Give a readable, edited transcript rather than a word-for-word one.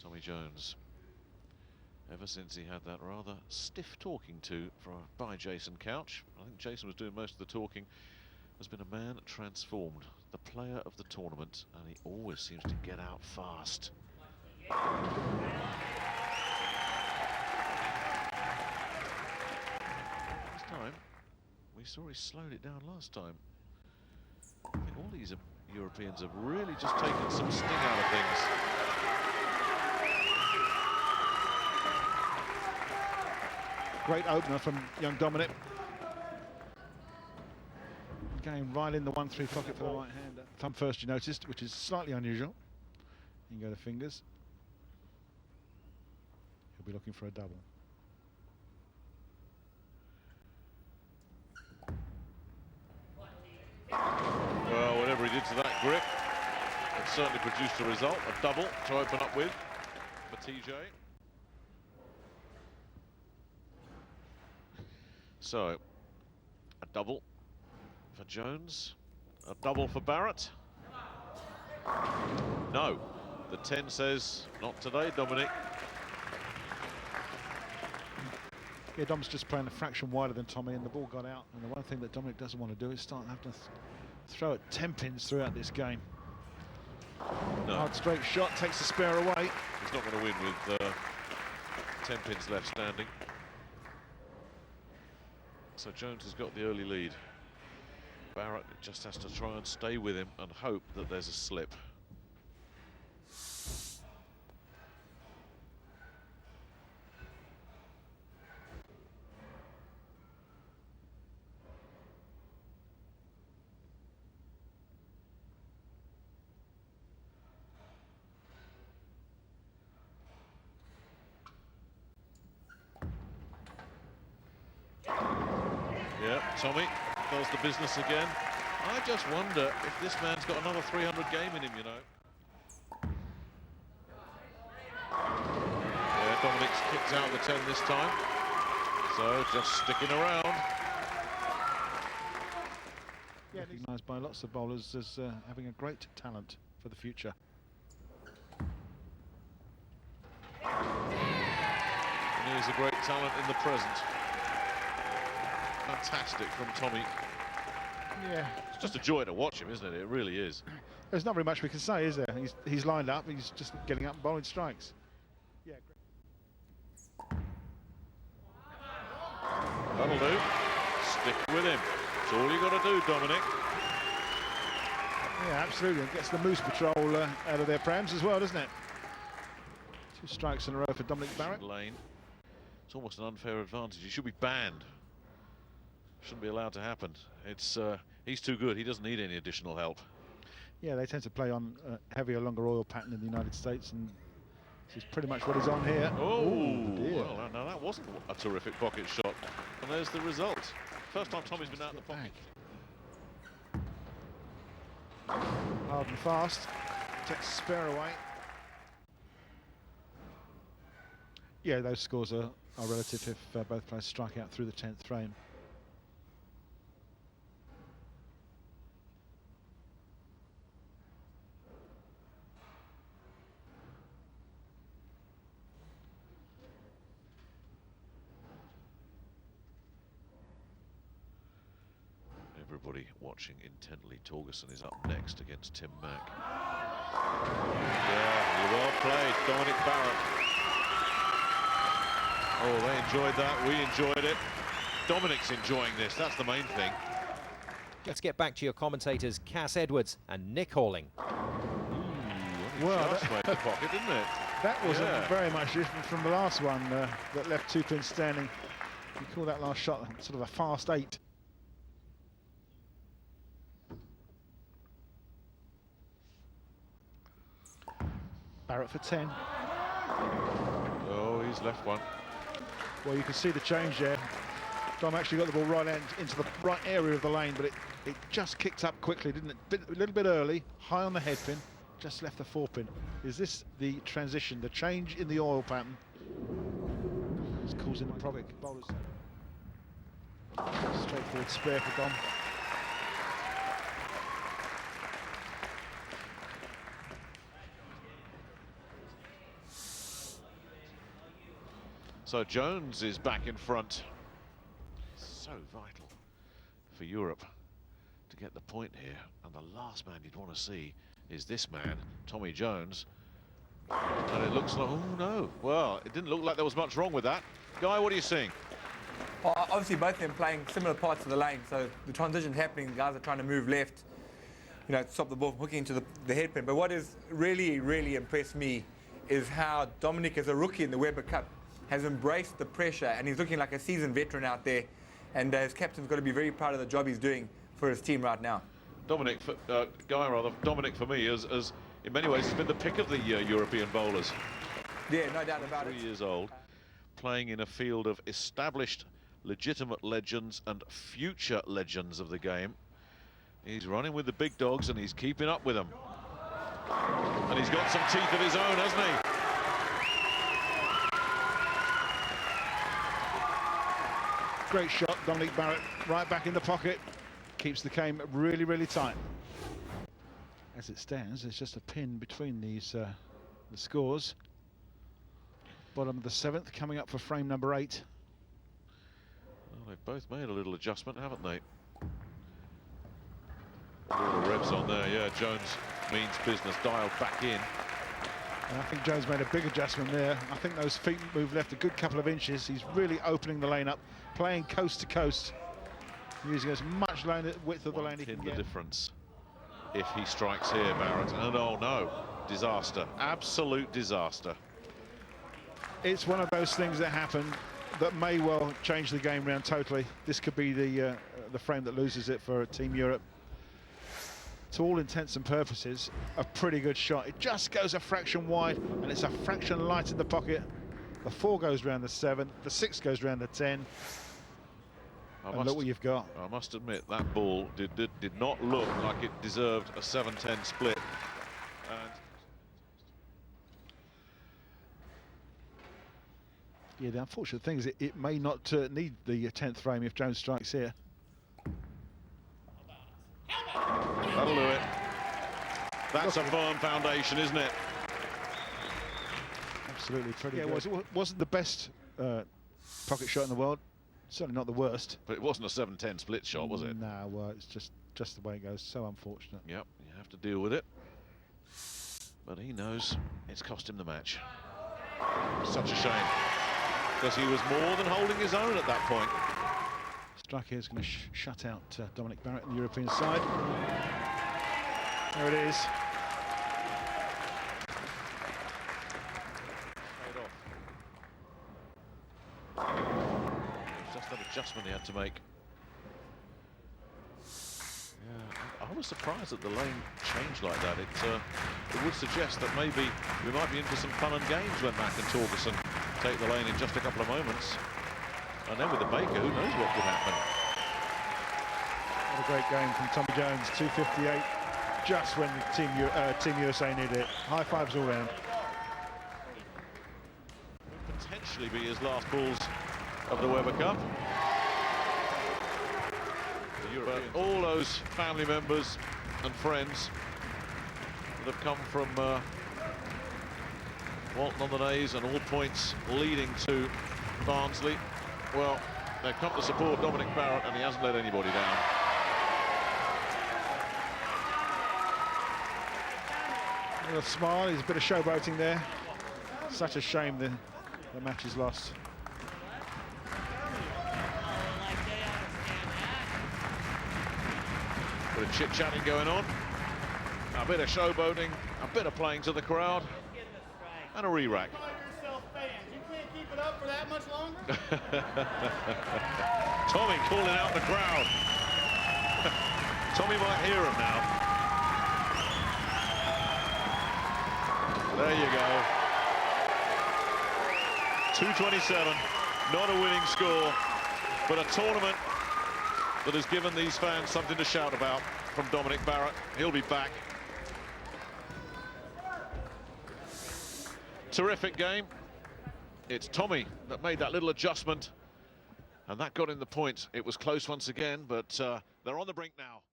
Tommy Jones. Ever since he had that rather stiff talking to by Jason Couch, I think Jason was doing most of the talking, has been a man transformed, the player of the tournament, and he always seems to get out fast. This time, we saw he slowed it down last time. I think all these Europeans have really just taken some sting out of things. Great opener from young Dominic. Going right in the 1-3 pocket for the right-hander. Thumb first, you noticed, which is slightly unusual. You can go to fingers. He'll be looking for a double. Well, whatever he did to that grip, it certainly produced a result, a double to open up with for TJ. So, a double for Jones, a double for Barrett. No, the 10 says, not today, Dominic. Yeah, Dom's just playing a fraction wider than Tommy, and the ball got out. And the one thing that Dominic doesn't want to do is start having to throw at 10 pins throughout this game. No. Hard straight shot, takes the spare away. He's not going to win with 10 pins left standing. So Jones has got the early lead. Barrett just has to try and stay with him and hope that there's a slip. Yeah, Tommy does the business again. I just wonder if this man's got another 300 game in him, you know. Yeah, Dominic's kicked out the 10 this time. So just sticking around. Yeah, recognised by lots of bowlers as having a great talent for the future. And he's a great talent in the present. Fantastic from Tommy. Yeah. It's just a joy to watch him, isn't it? It really is. There's not very much we can say, is there? He's lined up, he's just getting up and bowling strikes. Yeah. That'll do. Stick with him. That's all you got to do, Dominic. Yeah, absolutely. It gets the Moose Patrol out of their prams as well, doesn't it? 2 strikes in a row for Dominic Barrett. Lane. It's almost an unfair advantage. He should be banned. Shouldn't be allowed to happen. It's he's too good. He doesn't need any additional help. Yeah, they tend to play on a heavier, longer oil pattern in the United States, and this is pretty much what he's on here. Oh, dear. Well, no, that wasn't a terrific pocket shot. And there's the result. First time Tommy's been out of the pocket. Hard and fast. Takes the spare away. Yeah, those scores are relative if both players strike out through the 10th frame. Everybody watching intently. Torgerson is up next against Tim Mack. Yeah, well played, Dominic Barrett. Oh, they enjoyed that. We enjoyed it. Dominic's enjoying this. That's the main thing. Let's get back to your commentators, Cass Edwards and Nick Halling. Well, just made the pocket, didn't it? That wasn't very much different from the last one that left 2 pins standing. You call that last shot sort of a fast 8. Barrett for 10. Oh, he's left one. Well, you can see the change there. Dom actually got the ball right into the right area of the lane, but it just kicked up quickly, didn't it? A little bit early, high on the head pin, just left the 4-pin. Is this the transition, the change in the oil pattern? It's causing the problem. Bowlers. Straightforward spare for Dom. So Jones is back in front. So vital for Europe to get the point here. And the last man you'd want to see is this man, Tommy Jones. And it looks like, oh no. Well, it didn't look like there was much wrong with that. Guy, what are you seeing? Well, obviously both of them playing similar parts of the lane, so the transition's happening, the guys are trying to move left, you know, to stop the ball from hooking into the headpin. But what has really, really impressed me is how Dominic, as a rookie in the Weber Cup, has embraced the pressure, and he's looking like a seasoned veteran out there, and his captain's got to be very proud of the job he's doing for his team right now. Dominic, Dominic for me, as in many ways has been the pick of the European bowlers. Yeah, no doubt about it. 3 years old, playing in a field of established, legitimate legends and future legends of the game. He's running with the big dogs and he's keeping up with them. And he's got some teeth of his own, hasn't he? Great shot, Dominic Barrett, right back in the pocket. Keeps the game really, really tight. As it stands, there's just a pin between these the scores. Bottom of the 7th, coming up for frame number 8. Well, they've both made a little adjustment, haven't they? All the revs on there, yeah. Jones means business, dialed back in. And I think Jones made a big adjustment there. I think those feet moved left a good couple of inches. He's really opening the lane up, playing coast to coast, using as much lane width of the lane he can the get. Difference if he strikes here, Barrett. And oh no, disaster, absolute disaster. It's one of those things that happen that may well change the game round totally. This could be the frame that loses it for Team Europe. To all intents and purposes, a pretty good shot. It just goes a fraction wide, and it's a fraction light in the pocket. The 4 goes round the 7, the 6 goes round the 10. And look what you've got. I must admit, that ball did not look like it deserved a 7-10 split. And yeah, the unfortunate thing is it may not need the 10th frame if Jones strikes here. that'll do it. That's a firm foundation, isn't it? Absolutely pretty good. It wasn't the best pocket shot in the world. Certainly not the worst. But it wasn't a 7-10 split shot, was it? No, well, it's just the way it goes. So unfortunate. Yep, you have to deal with it. But he knows it's cost him the match. Such a shame, because he was more than holding his own at that point. Strike here is going to shut out Dominic Barrett on the European side. There it is. Just that adjustment he had to make. Yeah, I was surprised that the lane changed like that. It would suggest that maybe we might be in for some fun and games when Mack and Torgerson take the lane in just a couple of moments. And then with the Baker, who knows what could happen. What a great game from Tommy Jones, 258, just when Team USA needed it. High fives all round. Could potentially be his last balls of the Weber Cup. But all those family members and friends that have come from Walton on the Naze and all points leading to Barnsley, well, they've come to support Dominic Barrett, and he hasn't let anybody down. A little smile, there's a bit of showboating there. Such a shame the match is lost. Bit of chit-chatting going on, a bit of showboating, a bit of playing to the crowd, and a re-rack. Keep it up for that much longer? Tommy calling out the crowd. Tommy might hear him now. There you go. 227, not a winning score, but a tournament that has given these fans something to shout about from Dominic Barrett. He'll be back. Terrific game. It's Tommy that made that little adjustment, and that got in the point. It was close once again, but they're on the brink now.